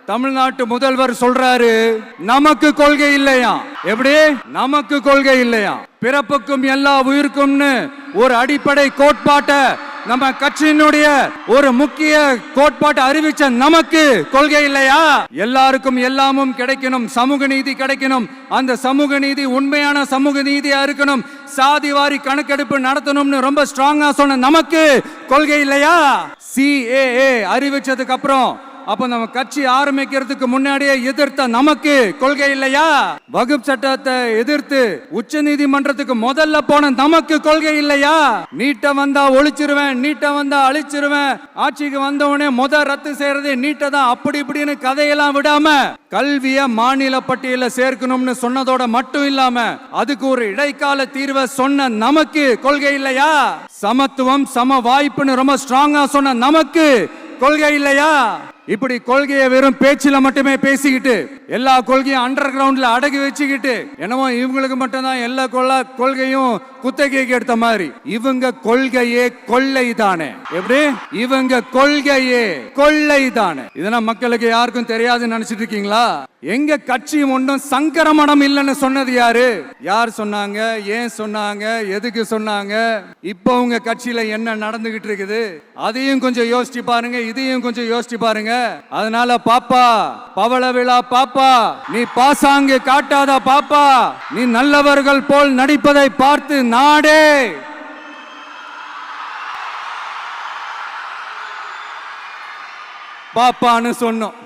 தமிழ்நாட்டு முதல்வர் சொல்றாரு, நமக்கு கொள்கை இல்லையா. எப்படி நமக்கு கொள்கை இல்லையா? பிறப்புக்கும் எல்லா உயிருக்கும்னு ஒரு அடிப்படை கோட்பாட்டை நம்ம கட்சியினுடைய ஒரு முக்கிய கோட்பாட்டை அறிவிச்ச நமக்கு கொள்கை இல்லையா? எல்லாருக்கும் எல்லாமும் கிடைக்கணும், சமூக நீதி கிடைக்கணும், அந்த சமூக நீதி உண்மையான சமூக நீதியா இருக்கணும், சாதிவாரி கணக்கெடுப்பு நடத்தணும்னு ரொம்ப ஸ்ட்ராங்கா சொன்ன நமக்கு கொள்கை இல்லையா? CAA அறிவிச்சதுக்கு அப்புறம் அப்ப நம்ம கட்சி ஆரம்பிக்கிறதுக்கு முன்னாடியே எதிர்த்த நமக்கு கொள்கை இல்லையா? வகுப்பு சட்டத்தை எதிர்த்து உச்ச நீதிமன்றத்துக்கு முதல்ல போன நமக்கு கொள்கை இல்லையா? நீட்ட வந்தா ஒழிச்சிருவேன், நீட்ட வந்தா அழிச்சிருவேன், ஆட்சிக்கு வந்தவனே ரத்து செய்யறதே நீட்ட தான், அப்படி இப்படின்னு கதையெல்லாம் விடாம கல்விய மாநில பட்டியல சேர்க்கணும்னு சொன்னதோட மட்டும் இல்லாம அதுக்கு ஒரு இடைக்கால தீர்வை சொன்ன நமக்கு கொள்கை இல்லையா? சமத்துவம் சம வாய்ப்புன்னு ரொம்ப ஸ்ட்ராங்கா சொன்ன நமக்கு கொள்கை இல்லையா? இப்படி கொள்கையை வெறும் பேச்சில மட்டுமே பேசிக்கிட்டு எல்லா கொள்கையும் அண்டர் கிரவுண்ட்ல அடக்கி வச்சுக்கிட்டு என்னமோ இவங்களுக்கு மட்டும்தான் எல்லா கொள்கையும் குத்தகைக்கு எடுத்த மாதிரி. இவங்க கொள்கையே கொள்ளை தானே. எப்படி இவங்க கொள்கையே கொள்ளை தானே. இதெல்லாம் மக்களுக்கு யாருக்கும் தெரியாதுன்னு நினைச்சிட்டு இருக்கீங்களா? எங்க கட்சி ஒன்றும் சங்கரமணம் இல்லைன்னு சொன்னது யாரு? யார் சொன்னாங்க? ஏன் சொன்னாங்க? எதுக்கு சொன்னாங்க? இப்போ உங்க கட்சியில என்ன நடந்துகிட்டு இருக்குது அதையும் கொஞ்சம் யோசிச்சு பாருங்க, இதையும் கொஞ்சம் யோசிச்சு பாருங்க. அதனால பாப்பா, பவள விழா பாப்பா, நீ பாசாங்கு காட்டாத பாப்பா, நீ நல்லவர்கள் போல் நடிப்பதை பார்த்து நாடே பாப்பான்னு சொன்னோம்.